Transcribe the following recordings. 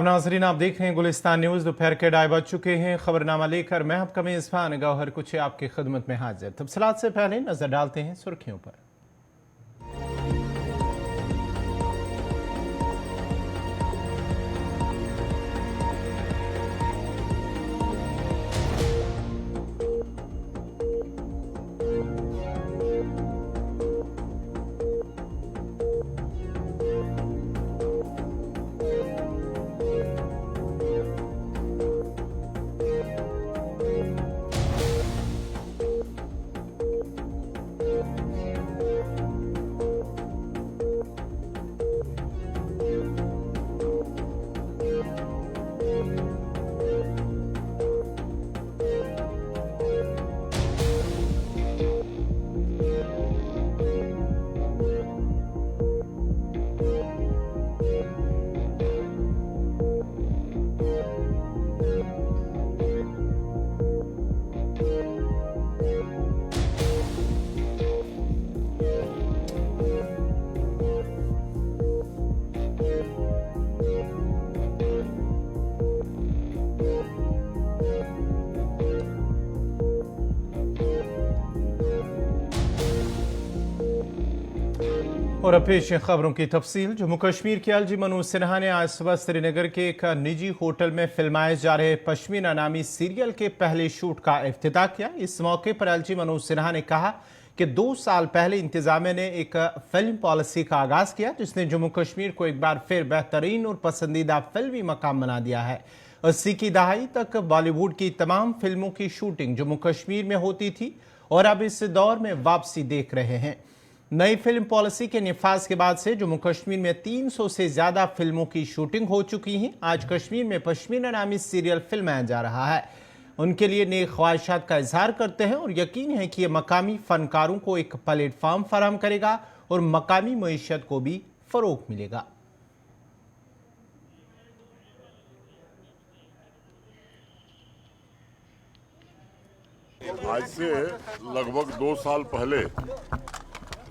नाजरीन, आप देख रहे हैं गुलिस्तान न्यूज़। दोपहर के 2:30 बज चुके हैं। खबरनामा लेकर मैं आपका मेज़बान गौहर कुछ आपकी खिदमत में हाजिर। तफसीलात से पहले नजर डालते हैं सुर्खियों पर। और अब पेश खबरों की तफसील। जम्मू कश्मीर के एलजी मनोज सिन्हा ने आज सुबह श्रीनगर के एक निजी होटल में फिल्माए जा रहे पश्मीना नामी सीरियल के पहले शूट का इफ्तिताह किया। इस मौके पर एलजी मनोज सिन्हा ने कहा कि 2 साल पहले इंतजामिया ने एक फिल्म पॉलिसी का आगाज किया जिसने जम्मू कश्मीर को एक बार फिर बेहतरीन और पसंदीदा फिल्मी मकाम बना दिया है। 80 की दहाई तक बॉलीवुड की तमाम फिल्मों की शूटिंग जम्मू कश्मीर में होती थी और अब इस दौर में वापसी देख रहे हैं। नई फिल्म पॉलिसी के निफाज के बाद से जम्मू कश्मीर में 300 से ज्यादा फिल्मों की शूटिंग हो चुकी है। आज कश्मीर में पश्मीना नामी सीरियल फिल्माया जा रहा है। उनके लिए नई ख्वाहिशात का इजहार करते हैं और यकीन है कि यह मकामी फनकारों को एक प्लेटफॉर्म फराहम करेगा और मकामी मईशत को भी फरोग मिलेगा। आज से लगभग 2 साल पहले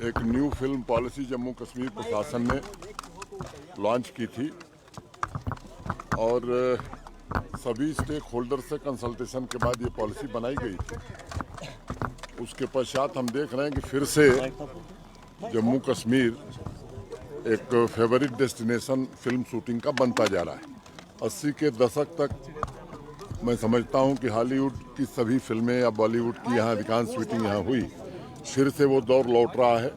एक new film policy Jammu Kashmir प्रशासन ने लॉन्च की थी और सभी स्टेक होल्डर से कंसल्टेशन के बाद ये पॉलिसी बनाई गई थी। उसके पश्चात हम देख रहे हैं कि फिर से जम्मू कश्मीर एक फेवरेट डेस्टिनेशन फिल्म शूटिंग का बनता जा रहा है। 80 के दशक तक मैं समझता हूं कि हॉलीवुड की सभी फिल्में या बॉलीवुड की यहाँ अधिकांश शूटिंग यहाँ हुई। फिर से वो दौर लौट रहा है।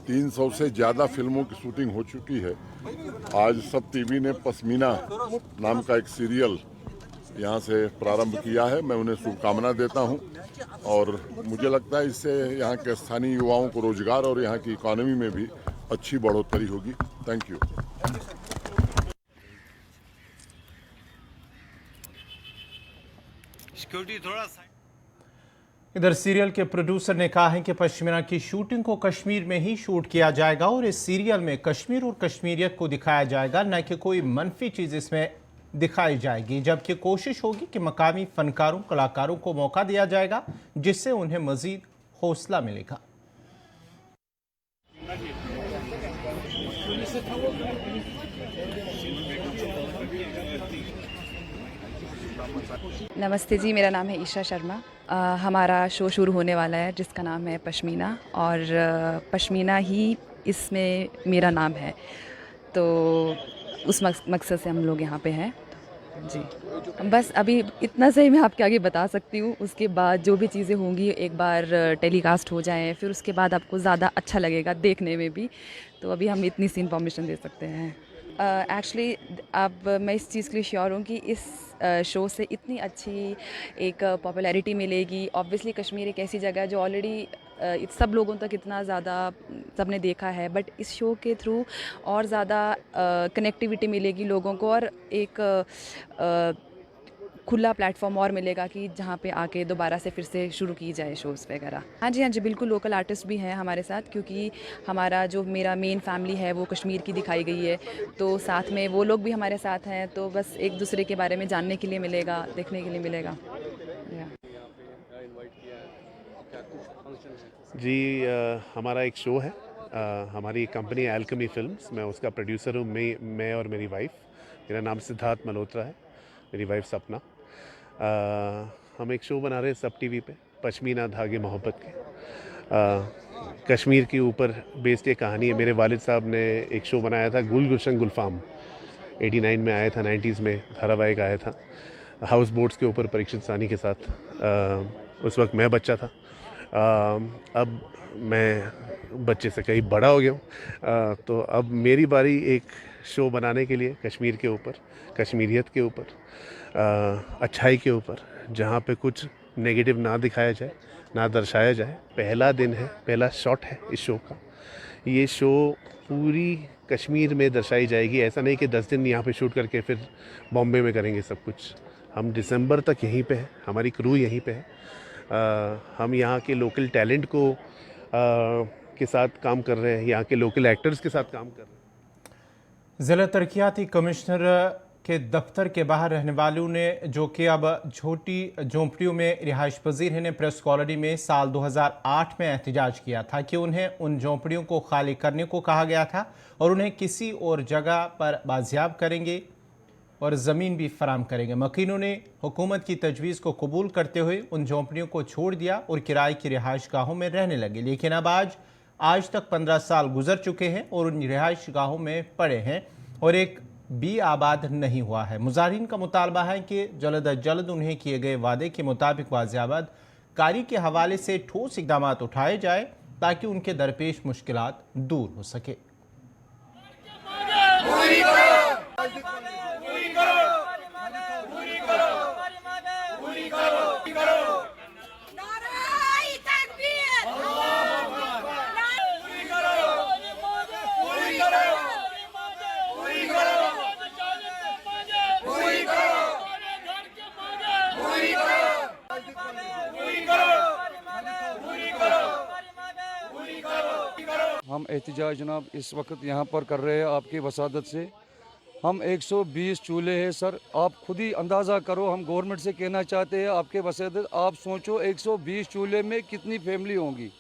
300 से ज़्यादा फिल्मों की शूटिंग हो चुकी है। आज सब टीवी ने पश्मीना नाम का एक सीरियल यहाँ से प्रारंभ किया है। मैं उन्हें शुभकामना देता हूँ और मुझे लगता है इससे यहाँ के स्थानीय युवाओं को रोजगार और यहाँ की इकोनॉमी में भी अच्छी बढ़ोतरी होगी। Thank you. इधर सीरियल के प्रोड्यूसर ने कहा है कि पश्मीना की शूटिंग को कश्मीर में ही शूट किया जाएगा और इस सीरियल में कश्मीर और कश्मीरियत को दिखाया जाएगा, न कि कोई मनफी चीज इसमें दिखाई जाएगी। जबकि कोशिश होगी कि मकामी फनकारों कलाकारों को मौका दिया जाएगा जिससे उन्हें मजीद हौसला मिलेगा। नमस्ते जी, मेरा नाम है ईशा शर्मा। हमारा शो शुरू होने वाला है जिसका नाम है पश्मीना और पश्मीना ही इसमें मेरा नाम है, तो उस मकसद से हम लोग यहाँ पे हैं जी। बस अभी इतना सही मैं आपके आगे बता सकती हूँ। उसके बाद जो भी चीज़ें होंगी एक बार टेलीकास्ट हो जाएं, फिर उसके बाद आपको ज़्यादा अच्छा लगेगा देखने में भी। तो अभी हम इतनी सी इन्फॉर्मेशन दे सकते हैं। एक्चुअली अब मैं इस चीज़ के लिए श्योर हूँ कि इस शो से इतनी अच्छी एक पॉपुलैरिटी मिलेगी। ऑब्वियसली कश्मीर एक ऐसी जगह है जो ऑलरेडी सब लोगों तक इतना ज़्यादा सबने देखा है, बट इस शो के थ्रू और ज़्यादा कनेक्टिविटी मिलेगी लोगों को और एक खुला प्लेटफॉर्म और मिलेगा कि जहाँ पे आके दोबारा से फिर से शुरू की जाए शोज़ वगैरह। हाँ जी, बिल्कुल लोकल आर्टिस्ट भी हैं हमारे साथ, क्योंकि हमारा जो मेरा मेन फैमिली है वो कश्मीर की दिखाई गई है, तो साथ में वो लोग भी हमारे साथ हैं। तो बस एक दूसरे के बारे में जानने के लिए मिलेगा, देखने के लिए मिलेगा। जी, हमारा एक शो है, हमारी कंपनी एल्केमी फिल्म्स, मैं उसका प्रोड्यूसर हूँ। मैं और मेरी वाइफ मेरा नाम सिद्धार्थ मल्होत्रा है, मेरी वाइफ सपना। हम एक शो बना रहे हैं सब टीवी पे, पश्मीना धागे मोहब्बत के। कश्मीर के ऊपर बेस्ड ये कहानी है। मेरे वालिद साहब ने एक शो बनाया था, गुल गुलशन गुलफाम, 89 में आया था, 90s में धारावाहिक आया था, हाउस बोट्स के ऊपर परीक्षित सानी के साथ। उस वक्त मैं बच्चा था। अब मैं बच्चे से कहीं बड़ा हो गया हूँ। तो अब मेरी बारी एक शो बनाने के लिए कश्मीर के ऊपर, कश्मीरियत के ऊपर, अच्छाई के ऊपर, जहाँ पे कुछ नेगेटिव ना दिखाया जाए, ना दर्शाया जाए। पहला दिन है, पहला शॉट है इस शो का। ये शो पूरी कश्मीर में दर्शाई जाएगी। ऐसा नहीं कि 10 दिन यहाँ पे शूट करके फिर बॉम्बे में करेंगे सब कुछ। हम दिसंबर तक यहीं पे हैं, हमारी क्रू यहीं पे है। हम यहाँ के लोकल टैलेंट को के साथ काम कर रहे हैं, यहाँ के लोकल एक्टर्स के साथ काम कर रहे हैं। ज़िला तरक्याती कमिश्नर के दफ्तर के बाहर रहने वालों ने, जो कि अब छोटी झोंपड़ियों में रिहाइश पजीर हैं, ने प्रेस कॉलोनी में साल 2008 में एहतजाज किया था कि उन्हें उन झोंपड़ियों को खाली करने को कहा गया था और उन्हें किसी और जगह पर बाजियाब करेंगे और ज़मीन भी फराम करेंगे। मकीनों ने हुकूमत की तजवीज़ को कबूल करते हुए उन झोंपड़ियों को छोड़ दिया और किराए की रिहाइश गाहों में रहने लगे। लेकिन अब आज तक 15 साल गुजर चुके हैं और उन रिहाइश गाहों में पड़े हैं और एक भी आबाद नहीं हुआ है। मुजाहिरीन का मुतालबा है कि जल्द अज जल्द उन्हें किए गए वादे के मुताबिक वाजियाबाद कारी के हवाले से ठोस इकदाम उठाए जाए ताकि उनके दरपेश मुश्किलात दूर हो सके। हम एहतजाज जनाब इस वक्त यहाँ पर कर रहे हैं आपकी वसादत से। हम 120 चूल्हे हैं सर, आप खुद ही अंदाज़ा करो। हम गवर्नमेंट से कहना चाहते हैं आपके वसादत, आप सोचो 120 चूल्हे में कितनी फैमिली होंगी।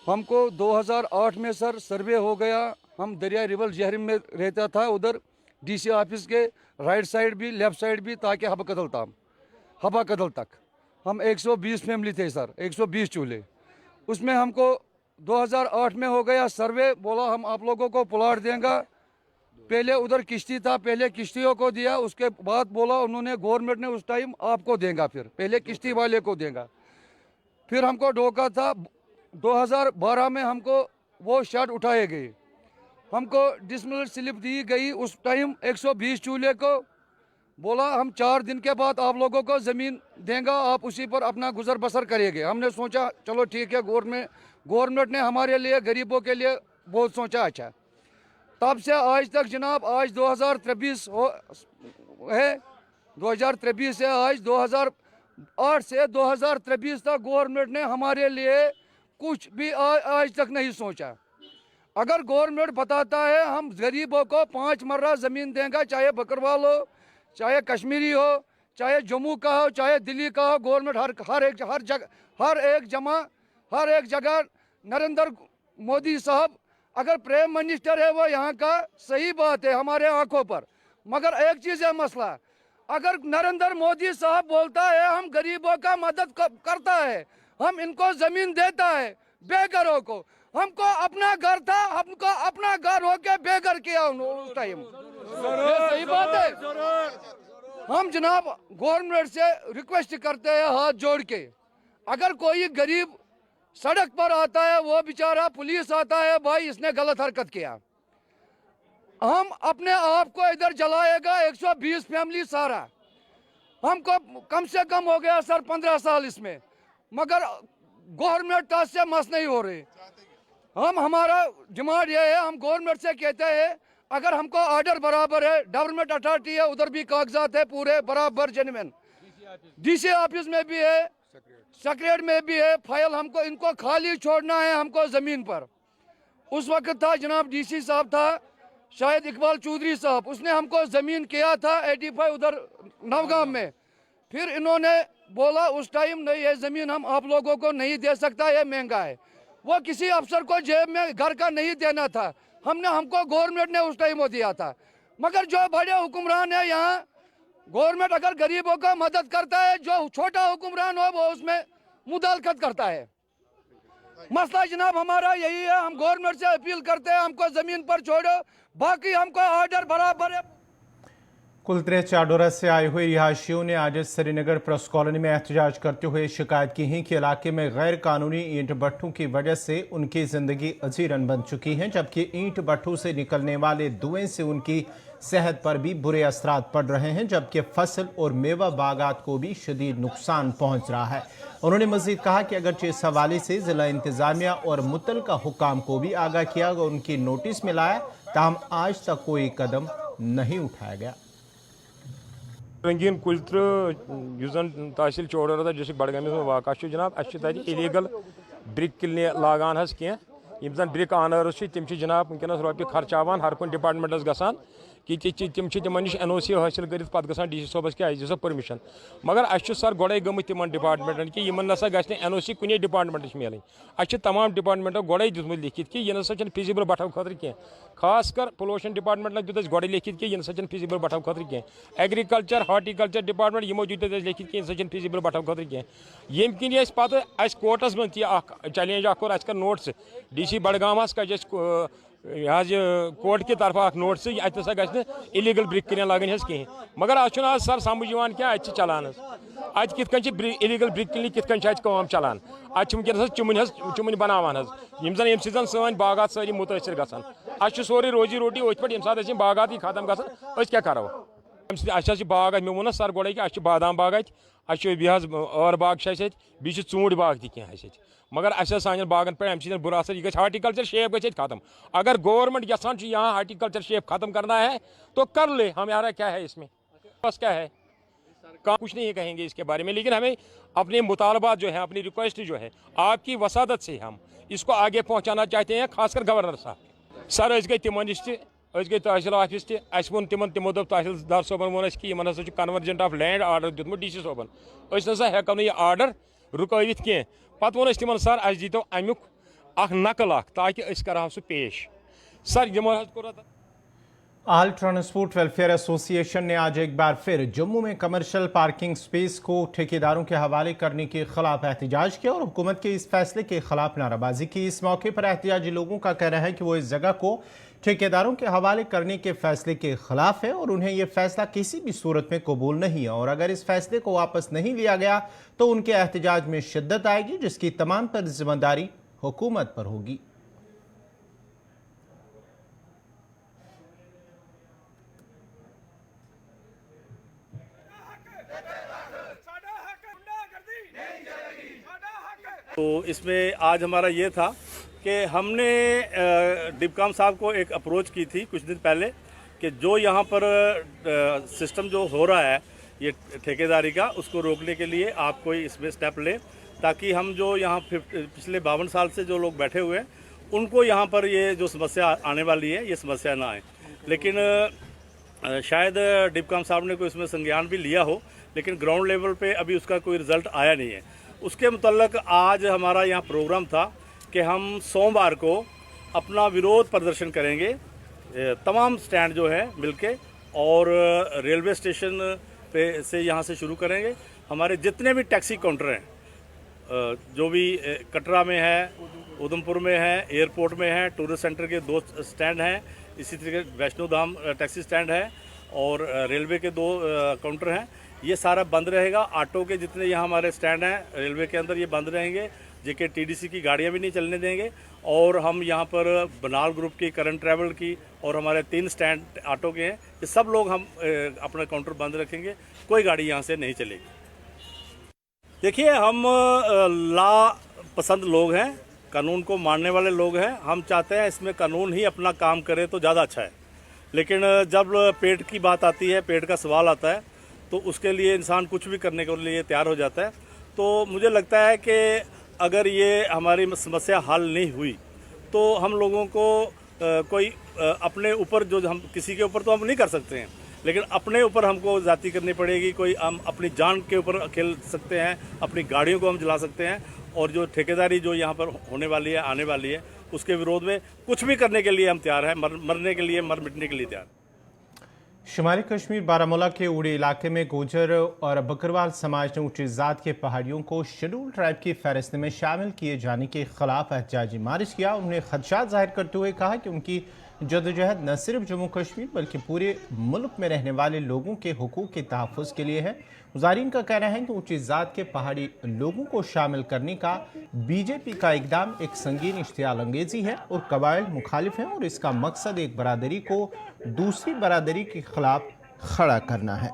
हमको 2008 में सर सर्वे हो गया। हम दरिया रिवल जहरीम में रहता था, उधर डीसी ऑफिस के राइट साइड भी लेफ़्ट साइड भी, ताकि हबा कदल तक हम 120 फैमिली थे सर, 120 चूल्हे। उसमें हमको 2008 में हो गया सर्वे, बोला हम आप लोगों को प्लाट देंगे। पहले उधर किश्ती था, पहले किश्तियों को दिया, उसके बाद बोला उन्होंने गवर्नमेंट ने उस टाइम आपको देगा, फिर पहले किश्ती वाले को देगा। फिर हमको धोखा था, 2012 में हमको वो शर्ट उठाए गए, हमको डिसमिल स्लिप दी गई। उस टाइम 120 चूल्हे को बोला हम 4 दिन के बाद आप लोगों को ज़मीन देंगे, आप उसी पर अपना गुजर बसर करेंगे। हमने सोचा चलो ठीक है, गवर्नमेंट ने हमारे लिए गरीबों के लिए बहुत सोचा। अच्छा, तब से आज तक जनाब, आज 2023 है, 2023 से आज 2008 से 2023 तक गवर्नमेंट ने हमारे लिए कुछ भी आज तक नहीं सोचा। अगर गवर्नमेंट बताता है हम गरीबों को 5 मर्रा ज़मीन देंगे, चाहे बकरवाल हो, चाहे कश्मीरी हो, चाहे जम्मू का हो, चाहे दिल्ली का हो, गवर्नमेंट हर एक जगह नरेंद्र मोदी साहब अगर प्राइम मिनिस्टर है वो यहाँ का, सही बात है हमारे आंखों पर। मगर एक चीज़ है मसला, अगर नरेंद्र मोदी साहब बोलता है हम गरीबों का मदद करता है, हम इनको ज़मीन देता है बेघरों को, हमको अपना घर था, हमको अपना घर होके बेघर किया उस टाइम, सही बात है। हम जनाब गवर्नमेंट से रिक्वेस्ट करते हैं हाथ जोड़ के, अगर कोई गरीब सड़क पर आता है, वो बेचारा पुलिस आता है, भाई इसने गलत हरकत किया, हम अपने आप को इधर जलाएगा 120 फैमिली सारा। हमको कम से कम हो गया सर 15 साल इसमें, मगर गवर्नमेंट का से मस नहीं हो रही। हमारा डिमांड ये है, हम गवर्नमेंट से कहते हैं अगर हमको ऑर्डर बराबर है, गवर्नमेंट अथॉरिटी है, उधर भी कागजात है पूरे बराबर जेन्युइन, डीसी ऑफिस में भी है, सेक्रेटरीट में भी है फाइल, हमको इनको खाली छोड़ना है हमको ज़मीन पर। उस वक्त था जनाब डीसी साहब था शायद इकबाल चौधरी साहब, उसने हमको ज़मीन किया था 85 उधर नवगाम में। फिर इन्होंने बोला उस टाइम नहीं, ये ज़मीन हम आप लोगों को नहीं दे सकता, ये महंगा है। वो किसी अफसर को जेब में घर का नहीं देना था, हमको गवर्नमेंट ने उस टाइम वो दिया था। मगर जो बड़े हुक्मरान है यहाँ, गवर्नमेंट अगर गरीबों का मदद करता है, जो छोटा हुक्मरान हो वो उसमें मुदाखलत करता है। मसला जनाब हमारा यही है, हम गवर्नमेंट से अपील करते हैं हमको ज़मीन पर छोड़ो, बाकी हमको ऑर्डर बराबर है। कुलतरे चाडोरा से आए हुए रिहायशियों ने आज श्रीनगर प्रेस कॉलोनी में एहतजाज करते हुए शिकायत की है कि इलाके में गैर कानूनी ईंट भट्ठों की वजह से उनकी जिंदगी अजीरन बन चुकी है, जबकि ईंट भट्ठों से निकलने वाले धुएं से उनकी सेहत पर भी बुरे असरात पड़ रहे हैं, जबकि फसल और मेवा बागात को भी शदीद नुकसान पहुंच रहा है। उन्होंने मजीद कहा कि अगरचे इस हवाले से जिला इंतजामिया और मुतलका हुक्काम को भी आगाह किया और उनकी नोटिस मिला है, ताहम आज तक कोई कदम नहीं उठाया गया। रंगीन कुलत्र तहसील चौडोरा डिस्ट्रिक्ट बडगाम में वाक़ा जनाब अस इलीगल ब्रिक किलने लागान हज कह जन ब्रिक आनर्स तम जनाब वनकस रोपये खर्चावान हर कुन डिपार्टमेंटस गसान कि तम तिम नश NOC हासिल कर पे गसान DC सोबस कि दिसो परमिशन, मगर अस सर गोड़े गमत तिम डिपार्टमेंटन कि नसा गि NOC कुने डिपार्टमेंटस मिलन। अस तमाम डिपार्टमेंटो गोड़े दितमुत लिखित कि यह नसा फिजिबल बटव खतर कह, खास कर पोल्यूशन डिपार्टमेंट दित गोड़े लिखित कि यह नसा फिजिबल बटव खतर कह। एग्रीकल्चर हार्टिकल्चर डिपार्टमेंट यमो दित लिखित कि यह फिजिबल बटव खतर कह। यम किन पे कोर्टस मन तह challenge core notes DC Budgam कह कोर्ट की तरफ नोट से अत गि इलीगल ब्रिक किन लगन कहें, मगर आज सर समझ क्या अत चलान अत कित इलीगल ब्रिक किल कित कम चलान अत वनकस चुमन बनावान यम सन बागात सारी मुतासर गसान। अस सोरे रोजी रोटी अथ पे ये बागात ही खत्म गसान क्या करो अस बाग मे वो सर गोड़े कि अस बादाम बाग और बाग बी ूट बाग तह मगर अस सान बागन पे अम बुरा असर यह हार्टिकल्चर शेप गि खत्म। अगर गवर्नमेंट यसान यहाँ हार्टिकल्चर शेप खत्म करना है तो कर ले, हमारा क्या है इसमें, बस क्या है कुछ नहीं कहेंगे इसके बारे में, लेकिन हमें अपने मुतालबात जो है, अपनी रिक्वेस्ट जो है आपकी वसादत से हम इसको आगे पहुँचाना चाहते हैं, खासकर गवर्नर साहब। सर गई तिम नश गई तहसील ऑफिस तस वो तिमो दप तहसीलदार सोबन वो कि हसा कन्वर्जेंट ऑफ लैंड आर्डर दितमुत DC सोबन नसा हेको यह आर्डर रुकवित कह। पत वो तिमन सर अस दीतो अमुक नकल ताकि कर सह पेश। Sir all transport welfare association ने आज एक बार फिर जम्मू में कमर्शियल पार्किंग स्पेस को ठेकेदारों के हवाले करने के खिलाफ एहतजाज किया और हुकूमत के इस फैसले के खिलाफ नाराबाजी की। इस मौके पर एहतजाजी लोगों का कहना है कि वो इस जगह को ठेकेदारों के हवाले करने के फैसले के खिलाफ है और उन्हें यह फैसला किसी भी सूरत में कबूल नहीं है, और अगर इस फैसले को वापस नहीं लिया गया तो उनके एहतजाज में शिद्दत आएगी, जिसकी तमाम तर जिम्मेदारी हुकूमत पर होगी। तो इसमें आज हमारा ये था कि हमने डिपकाम साहब को एक अप्रोच की थी कुछ दिन पहले कि जो यहाँ पर सिस्टम जो हो रहा है ये ठेकेदारी का, उसको रोकने के लिए आप कोई इसमें स्टेप लें, ताकि हम जो यहाँ पिछले 52 साल से जो लोग बैठे हुए हैं उनको यहाँ पर ये जो समस्या आने वाली है ये समस्या ना आए। लेकिन शायद डिपकाम साहब ने कोई इसमें संज्ञान भी लिया हो, लेकिन ग्राउंड लेवल पे अभी उसका कोई रिजल्ट आया नहीं है। उसके मुतल्लक आज हमारा यहाँ प्रोग्राम था कि हम सोमवार को अपना विरोध प्रदर्शन करेंगे तमाम स्टैंड जो है मिलके, और रेलवे स्टेशन पे से यहाँ से शुरू करेंगे। हमारे जितने भी टैक्सी काउंटर हैं जो भी कटरा में है, उधमपुर में है, एयरपोर्ट में है, टूरिस्ट सेंटर के 2 स्टैंड हैं, इसी तरीके वैष्णो धाम टैक्सी स्टैंड है और रेलवे के 2 काउंटर हैं, ये सारा बंद रहेगा। ऑटो के जितने यहाँ हमारे स्टैंड हैं रेलवे के अंदर ये बंद रहेंगे। JK TDC की गाड़ियाँ भी नहीं चलने देंगे। और हम यहाँ पर बनाल ग्रुप की, करंट ट्रैवल की और हमारे 3 स्टैंड ऑटो के हैं, ये सब लोग हम अपना काउंटर बंद रखेंगे, कोई गाड़ी यहाँ से नहीं चलेगी। देखिए, हम लॉ पसंद लोग हैं, कानून को मानने वाले लोग हैं। हम चाहते हैं इसमें कानून ही अपना काम करे तो ज़्यादा अच्छा है, लेकिन जब पेट की बात आती है, पेट का सवाल आता है, तो उसके लिए इंसान कुछ भी करने के लिए तैयार हो जाता है। तो मुझे लगता है कि अगर ये हमारी समस्या हल नहीं हुई तो हम लोगों को कोई अपने ऊपर जो हम किसी के ऊपर तो हम नहीं कर सकते हैं, लेकिन अपने ऊपर हमको ज़्यादती करनी पड़ेगी। कोई हम अपनी जान के ऊपर खेल सकते हैं, अपनी गाड़ियों को हम जला सकते हैं, और जो ठेकेदारी जो यहाँ पर होने वाली है, आने वाली है, उसके विरोध में कुछ भी करने के लिए हम तैयार हैं, मरने के लिए, मर मिटने के लिए तैयार। शुमाली कश्मीर बारामूला के उड़ी इलाके में गुजर और बकरवाल समाज ने ऊंची जात के पहाड़ियों को शेड्यूल ट्राइब की फहरिस्त में शामिल किए जाने के खिलाफ एहतजाजी मार्च किया। उन्होंने खदशात जाहिर करते हुए कहा कि उनकी जदोजहद न सिर्फ जम्मू कश्मीर बल्कि पूरे मुल्क में रहने वाले लोगों के हुकूक के तहफ़्फ़ुज़ के लिए है। मुज़ाहिरीन का कहना है कि ऊंची जात के पहाड़ी लोगों को शामिल करने का बीजेपी का इकदाम एक संगीन इश्तियाल अंगेजी है और कबाइल मुखालिफ हैं और इसका मकसद एक बरादरी को दूसरी बरादरी के खिलाफ खड़ा करना है।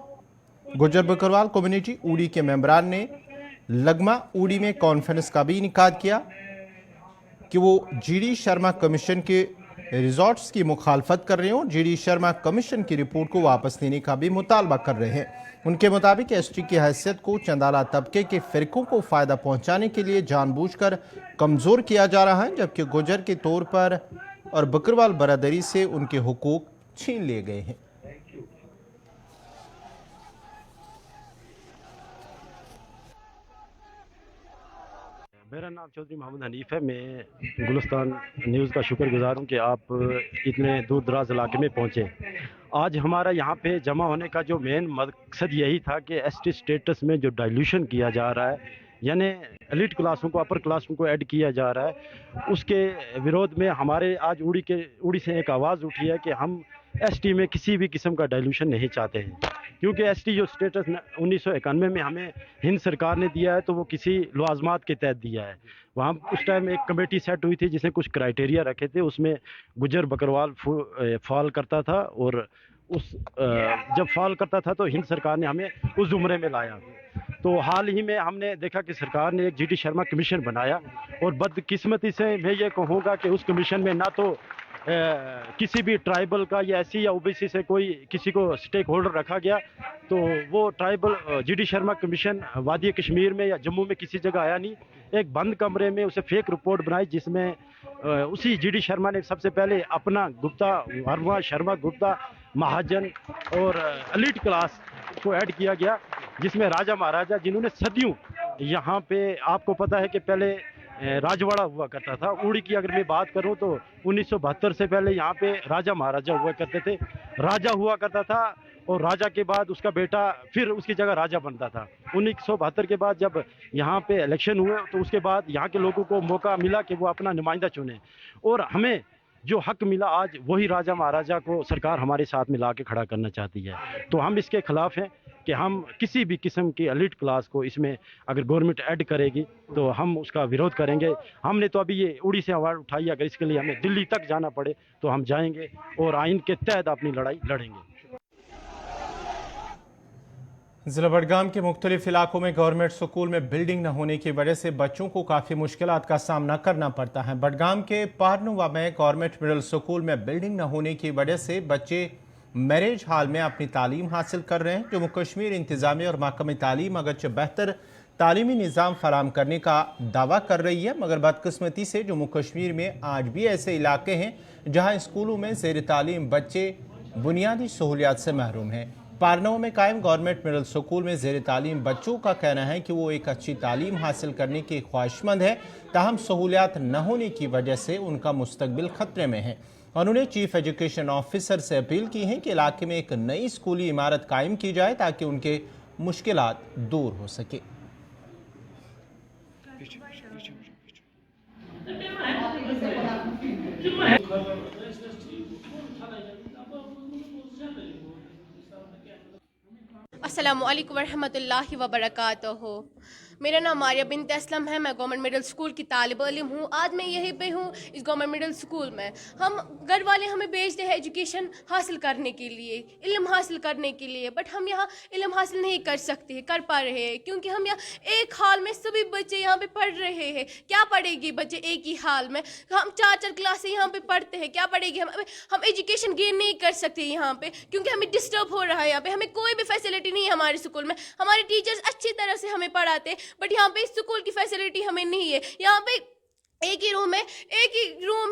गुजर बकरवाल कम्युनिटी उड़ी के मेंबरान ने लगमा उड़ी में कॉन्फ्रेंस का भी इनेकाद किया कि वो जीडी शर्मा कमीशन के रिजॉर्ट्स की मुखालफत कर रहे हैं और जीडी शर्मा कमीशन की रिपोर्ट को वापस लेने का भी मुतालबा कर रहे हैं। उनके मुताबिक एसटी की हैसियत को चंदाला तबके के फिरकों को फ़ायदा पहुंचाने के लिए जानबूझकर कमज़ोर किया जा रहा है, जबकि गुजर के तौर पर और बकरवाल बरादरी से उनके हुकूक छीन लिए गए हैं। मेरा नाम चौधरी मोहम्मद हनीफ है। मैं गुलिस्तान न्यूज़ का शुक्रगुजार हूँ कि आप इतने दूर दराज इलाके में पहुँचे। आज हमारा यहाँ पे जमा होने का जो मेन मकसद यही था कि एसटी स्टेटस में जो डाइल्यूशन किया जा रहा है, यानी एलिट क्लासों को अपर क्लासों को ऐड किया जा रहा है, उसके विरोध में हमारे आज उड़ी से एक आवाज़ उठी है कि हम एसटी में किसी भी किस्म का डाइल्यूशन नहीं चाहते हैं, क्योंकि एसटी जो स्टेटस 1991 में हमें हिंद सरकार ने दिया है तो वो किसी लवाजमात के तहत दिया है। वहाँ उस टाइम एक कमेटी सेट हुई थी जिसने कुछ क्राइटेरिया रखे थे, उसमें गुजर बकरवाल फॉल करता था और उस जब फॉल करता था तो हिंद सरकार ने हमें उस ज़ुमरे में लाया। तो हाल ही में हमने देखा कि सरकार ने एक जीडी शर्मा कमीशन बनाया और बदकिस्मती से मैं ये कहूँगा कि उस कमीशन में ना तो किसी भी ट्राइबल का या एससी या ओबीसी से कोई किसी को स्टेक होल्डर रखा गया, तो वो ट्राइबल जीडी शर्मा कमीशन वादी कश्मीर में या जम्मू में किसी जगह आया नहीं। एक बंद कमरे में उसे फेक रिपोर्ट बनाई जिसमें उसी जीडी शर्मा ने सबसे पहले अपना गुप्ता, वर्मा, शर्मा, गुप्ता, महाजन और एलिट क्लास को ऐड किया गया, जिसमें राजा महाराजा जिन्होंने सदियों यहाँ पे, आपको पता है कि पहले राजवाड़ा हुआ करता था। उड़ी की अगर मैं बात करूं तो 1972 से पहले यहाँ पे राजा महाराजा हुआ करते थे। राजा हुआ करता था और राजा के बाद उसका बेटा फिर उसकी जगह राजा बनता था। 1972 के बाद जब यहाँ पे इलेक्शन हुए तो उसके बाद यहाँ के लोगों को मौका मिला कि वो अपना नुमाइंदा चुने और हमें जो हक मिला आज वही राजा महाराजा को सरकार हमारे साथ मिला के खड़ा करना चाहती है। तो हम इसके खिलाफ हैं कि हम किसी भी किस्म की एलिट क्लास को इसमें अगर गवर्नमेंट ऐड करेगी तो हम उसका विरोध करेंगे। हमने तो अभी ये उड़ी से आवाज़ उठाई, अगर इसके लिए हमें दिल्ली तक जाना पड़े तो हम जाएंगे और आइन के तहत अपनी लड़ाई लड़ेंगे। जिला बडगाम के मुख्तलिफ इलाकों में गवर्नमेंट स्कूल में बिल्डिंग न होने की वजह से बच्चों को काफ़ी मुश्किलात का सामना करना पड़ता है। बडगाम के पारनुवा में गवर्नमेंट मिडिल स्कूल में बिल्डिंग न होने की वजह से बच्चे मैरिज हाल में अपनी तालीम हासिल कर रहे हैं। जम्मू कश्मीर इंतजामिया और महकमे तालीम अगरचे बेहतर तालीमी निज़ाम फराम करने का दावा कर रही है, मगर बदकिस्मती से जम्मू कश्मीर में आज भी ऐसे इलाके हैं जहां स्कूलों में ज़ेर तालीम बच्चे बुनियादी सहूलियात से महरूम हैं। पारनवा में कायम गवर्नमेंट मिडिल स्कूल में ज़ेर तालीम बच्चों का कहना है कि वो एक अच्छी तालीम हासिल करने की ख्वाहिशमंद है, ताहम सहूलियात न होने की वजह से उनका मुस्तकबिल खतरे में है। उन्होंने चीफ एजुकेशन ऑफिसर से अपील की है कि इलाके में एक नई स्कूली इमारत कायम की जाए ताकि उनके मुश्किलात दूर हो सके। अस्सलामु अलैकुम वरहमतुल्लाहि वबरकातुहू। मेरा नाम मारिया बिन्त असलम है। मैं गवर्नमेंट मिडिल स्कूल की तालिब इल्म हूँ। आज मैं यहीं पे हूँ इस गवर्नमेंट मिडिल स्कूल में। हम घर वाले हमें भेजते हैं एजुकेशन हासिल करने के लिए, इल्म हासिल करने के लिए, बट हम यहाँ इल्म हासिल नहीं कर पा रहे हैं क्योंकि हम यहाँ एक हाल में सभी बच्चे यहाँ पे पढ़ रहे हैं। क्या पढ़ेगी बच्चे एक ही हाल में? हम 4-4 क्लास यहाँ पे पढ़ते हैं, क्या पढ़ेगी? हम एजुकेशन गेन नहीं कर सकते यहाँ पे क्योंकि हमें डिस्टर्ब हो रहा है। यहाँ पे हमें कोई भी फैसिलिटी नहीं है हमारे स्कूल में। हमारे टीचर्स अच्छी तरह से हमें पढ़ाते, बट यहाँ पे स्कूल की फैसिलिटी हमें नहीं है। यहाँ पे एक ही रूम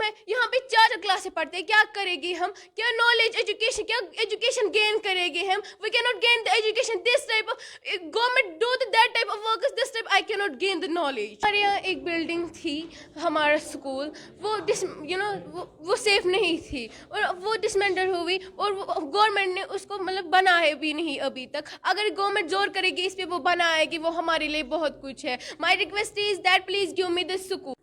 है, यहाँ पे 4 क्लासें पढ़ते हैं। क्या करेगी हम, क्या नॉलेज एजुकेशन, क्या एजुकेशन गेन करेंगे हम? We can not gain the education this type of, government do that type of work, this type I can not gain the knowledge. हमारे यहाँ एक बिल्डिंग थी, हमारा स्कूल, वो सेफ नहीं थी और वो डिसमेंटल हुई और गवर्नमेंट ने उसको मतलब बनाए भी नहीं अभी तक। अगर गवर्नमेंट जोर करेगी इस पे, वो बनाएगी, वो हमारे लिए बहुत कुछ है। My request is that please give me this school.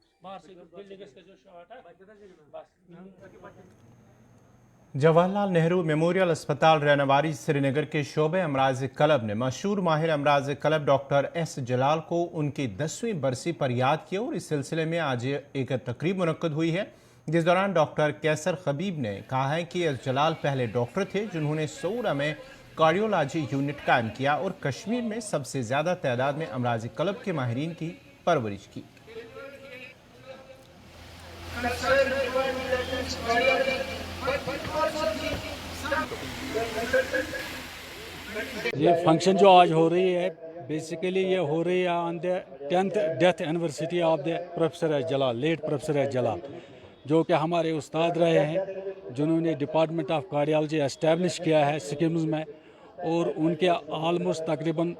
Jawaharlal Nehru memorial अस्पताल रहनवारी श्रीनगर के शोबे अमराज कलब ने मशहूर माहिर अमराज कलब डॉक्टर एस जलाल को उनकी 10वीं बरसी पर याद किया और इस सिलसिले में आज एक तकरीब मुनक्कद हुई है, जिस दौरान डॉक्टर कैसर खबीब ने कहा है कि एस जलाल पहले डॉक्टर थे जिन्होंने सऊरा में कार्डियोलॉजी यूनिट कायम किया और कश्मीर में सबसे ज़्यादा तादाद में अमराज कलब के माहिरीन की परवरिश की। ये फंक्शन जो आज हो रही है, बेसिकली ये हो रही है on the 10th death anniversary of the professor S Jalal, late professor S Jalal, जो कि हमारे उस्ताद रहे हैं, जिन्होंने डिपार्टमेंट ऑफ कार्डियोलॉजी एस्टेब्लिश किया है सिक्किम में, और उनके आलमोस्ट तकरीबन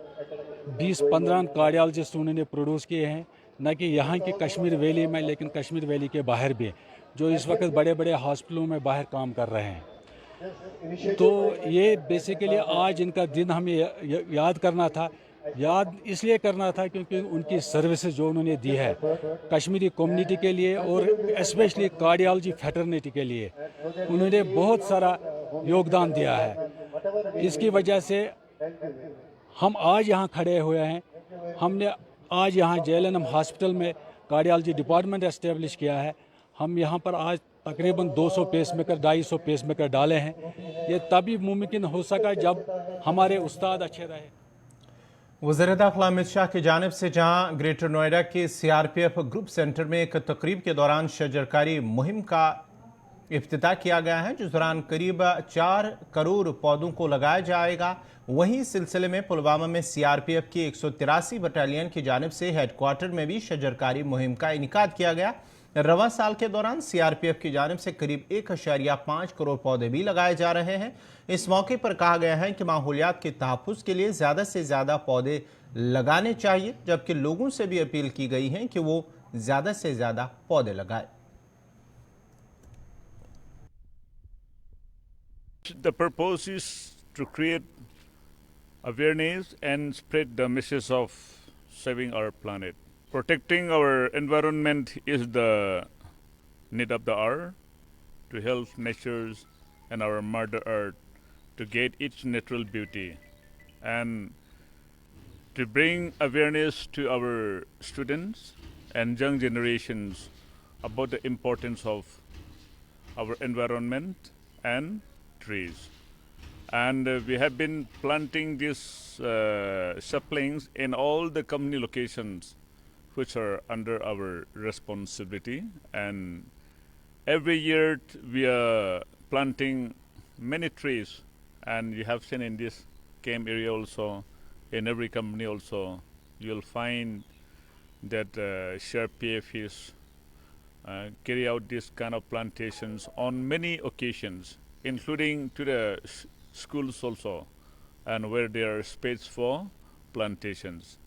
20-15 कार्डियोलॉजिस्ट उन्होंने प्रोड्यूस किए हैं, न कि यहाँ की कश्मीर वैली में, लेकिन कश्मीर वैली के बाहर भी, जो इस वक्त बड़े बड़े हॉस्पिटलों में बाहर काम कर रहे हैं। तो ये बेसिकली आज इनका दिन हमें याद करना था, याद इसलिए करना था क्योंकि उनकी सर्विसेज जो उन्होंने दी है कश्मीरी कम्युनिटी के लिए और स्पेशली कार्डियोलॉजी फैटर्निटी के लिए, उन्होंने बहुत सारा योगदान दिया है। इसकी वजह से हम आज यहाँ खड़े हुए हैं। हमने आज यहाँ JLNM हॉस्पिटल में कार्डियोलॉजी डिपार्टमेंट एस्टेब्लिश किया है। हम यहाँ पर आज तकरीबन 200 पेसमेकर 250 पेसमेकर डाले हैं। ये तभी मुमकिन हो सका जब हमारे उस्ताद अच्छे रहे। वज़ीर दाखिला अमित शाह की जानिब से जहां ग्रेटर नोएडा के CRPF ग्रुप सेंटर में एक तकरीब के दौरान शजरकारी मुहिम का इफ्तिताह किया गया है, जिस दौरान करीब 4 करोड़ पौधों को लगाया जाएगा। वहीं इस सिलसिले में पुलवामा में CRPF की 183 बटालियन की जानिब से हेडक्वार्टर में भी शजरकारी मुहिम का इनेकाद किया गया। रवां साल के दौरान CRPF की जानिब से करीब 1.5 करोड़ पौधे भी लगाए जा रहे हैं। इस मौके पर कहा गया है कि माहौलियात के तहफ़्फ़ुज़ के लिए ज़्यादा से ज़्यादा पौधे लगाने चाहिए, जबकि लोगों से भी अपील की गई है कि वो ज़्यादा से ज़्यादा पौधे लगाएं। The purpose is to create awareness and spread the message of saving our planet. Protecting our environment is the need of the hour to help nature and our mother earth to get its natural beauty, and to bring awareness to our students and young generations about the importance of our environment and trees. And we have been planting these saplings in all the company locations which are under our responsibility, and every year we are planting many trees, and you have seen in this camp area also, in every company also, you'll find that CRPF is carry out this kind of plantations on many occasions, including to the schools also, and where there are space for plantations.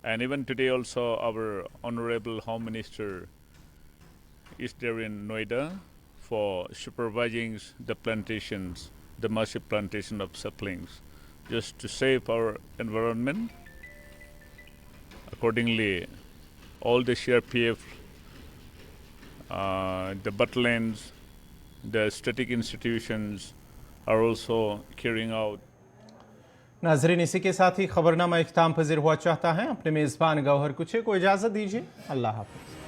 And even today also our Honorable Home Minister is there in Noida for supervising the plantations, the massive plantation of saplings, just to save our environment. Accordingly, all the CRPF, the battalions, the static institutions are also carrying out. नाजरीन, इसी के साथ ही खबरनामा इख्तिताम पज़ीर हुआ चाहता है। अपने मेज़बान गौहर कुछे को इजाज़त दीजिए। अल्लाह हाफ़िज़।